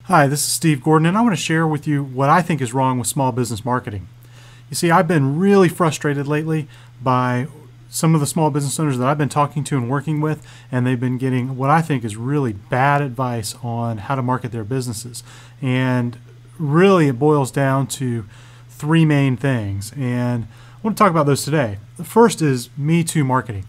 Hi, this is Steve Gordon, and I want to share with you what I think is wrong with small business marketing. You see, I've been really frustrated lately by some of the small business owners that I've been talking to and working with, and they've been getting what I think is really bad advice on how to market their businesses. And really, it boils down to three main things, and I want to talk about those today. The first is Me Too marketing.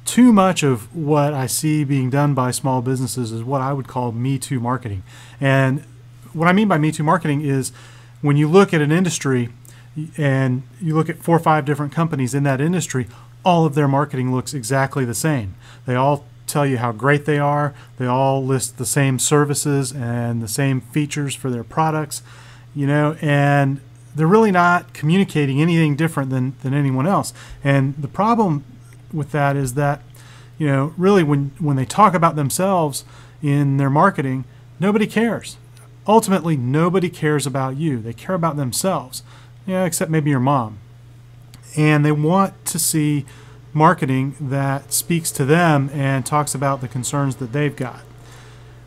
Too much of what I see being done by small businesses is what I would call Me Too marketing. And what I mean by Me Too marketing is when you look at an industry and you look at 4 or 5 different companies in that industry, all of their marketing looks exactly the same. They all tell you how great they are. They all list the same services and the same features for their products, and they're really not communicating anything different than anyone else. And the problem with that is that, really when they talk about themselves in their marketing, nobody cares. Ultimately, nobody cares about you. They care about themselves, except maybe your mom. And they want to see marketing that speaks to them and talks about the concerns that they've got.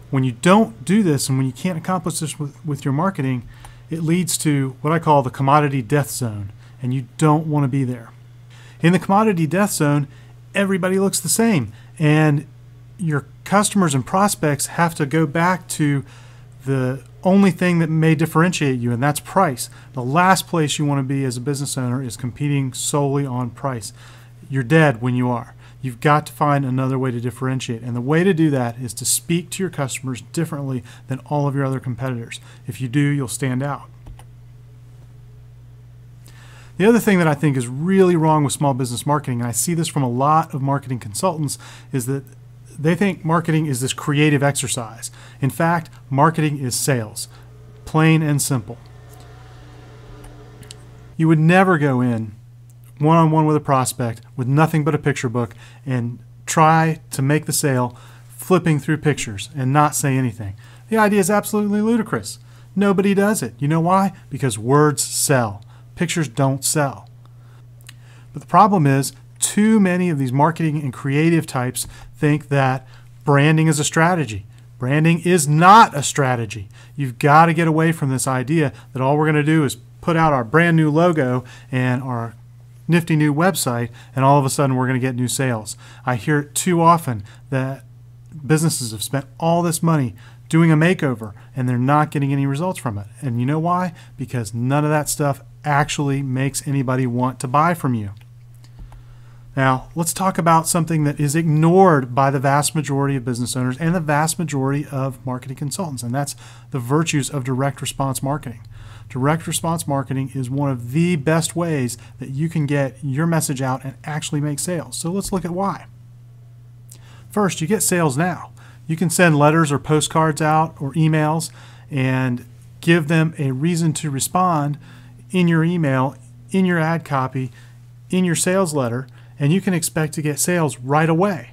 When you don't do this and when you can't accomplish this with your marketing, it leads to what I call the commodity death zone, and you don't want to be there. In the commodity death zone, everybody looks the same, and your customers and prospects have to go back to the only thing that may differentiate you, and that's price. The last place you want to be as a business owner is competing solely on price. You're dead when you are. You've got to find another way to differentiate, and the way to do that is to speak to your customers differently than all of your other competitors. If you do, you'll stand out. The other thing that I think is really wrong with small business marketing, and I see this from a lot of marketing consultants, is that they think marketing is this creative exercise. In fact, marketing is sales, plain and simple. You would never go in one-on-one with a prospect with nothing but a picture book and try to make the sale flipping through pictures and not say anything. The idea is absolutely ludicrous. Nobody does it. You know why? Because words sell. Pictures don't sell. But the problem is, too many of these marketing and creative types think that branding is a strategy. Branding is not a strategy. You've got to get away from this idea that all we're going to do is put out our brand new logo and our nifty new website, and all of a sudden we're going to get new sales. I hear it too often that businesses have spent all this money doing a makeover and they're not getting any results from it. And you know why? Because none of that stuff actually makes anybody want to buy from you. Now, let's talk about something that is ignored by the vast majority of business owners and the vast majority of marketing consultants, and that's the virtues of direct response marketing. Direct response marketing is one of the best ways that you can get your message out and actually make sales. So let's look at why. First, you get sales now. You can send letters or postcards out or emails and give them a reason to respond in your email, in your ad copy, in your sales letter, and you can expect to get sales right away.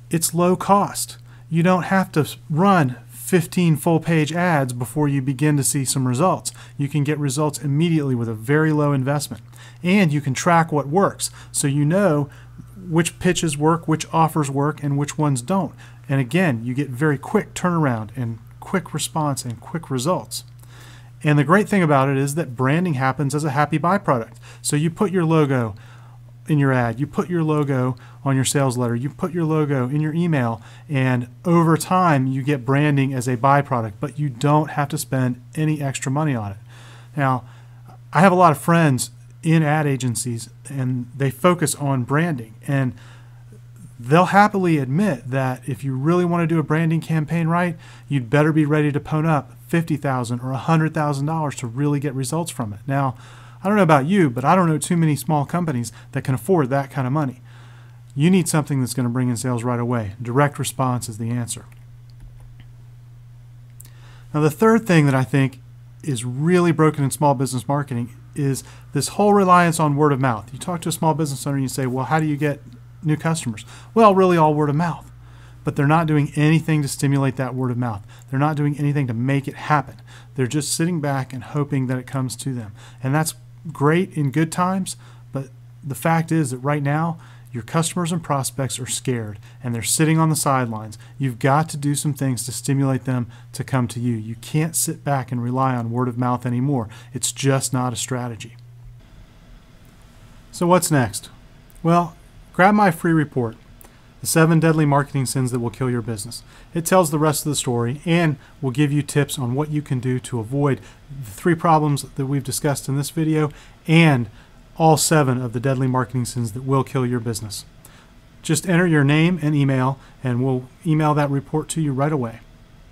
It's low cost. You don't have to run 15 full-page ads before you begin to see some results. You can get results immediately with a very low investment. And you can track what works, so you know which pitches work, which offers work, and which ones don't. And again, you get very quick turnaround and quick response and quick results. And the great thing about it is that branding happens as a happy byproduct. So you put your logo in your ad, you put your logo on your sales letter, you put your logo in your email, and over time you get branding as a byproduct, but you don't have to spend any extra money on it. Now, I have a lot of friends in ad agencies and they focus on branding, and they'll happily admit that if you really want to do a branding campaign right, you'd better be ready to pony up $50,000 or $100,000 to really get results from it. Now, I don't know about you, but I don't know too many small companies that can afford that kind of money. You need something that's going to bring in sales right away. Direct response is the answer. Now, the third thing that I think is really broken in small business marketing is this whole reliance on word of mouth. You talk to a small business owner and you say, well, how do you get new customers? Well, really all word of mouth. But they're not doing anything to stimulate that word of mouth. They're not doing anything to make it happen. They're just sitting back and hoping that it comes to them. And that's great in good times, but the fact is that right now Your customers and prospects are scared and they're sitting on the sidelines. You've got to do some things to stimulate them to come to you. You can't sit back and rely on word of mouth anymore. It's just not a strategy. So what's next? Well, grab my free report, The 7 Deadly Marketing Sins That Will Kill Your Business. It tells the rest of the story and will give you tips on what you can do to avoid the 3 problems that we've discussed in this video and all 7 of the deadly marketing sins that will kill your business. Just enter your name and email, and we'll email that report to you right away.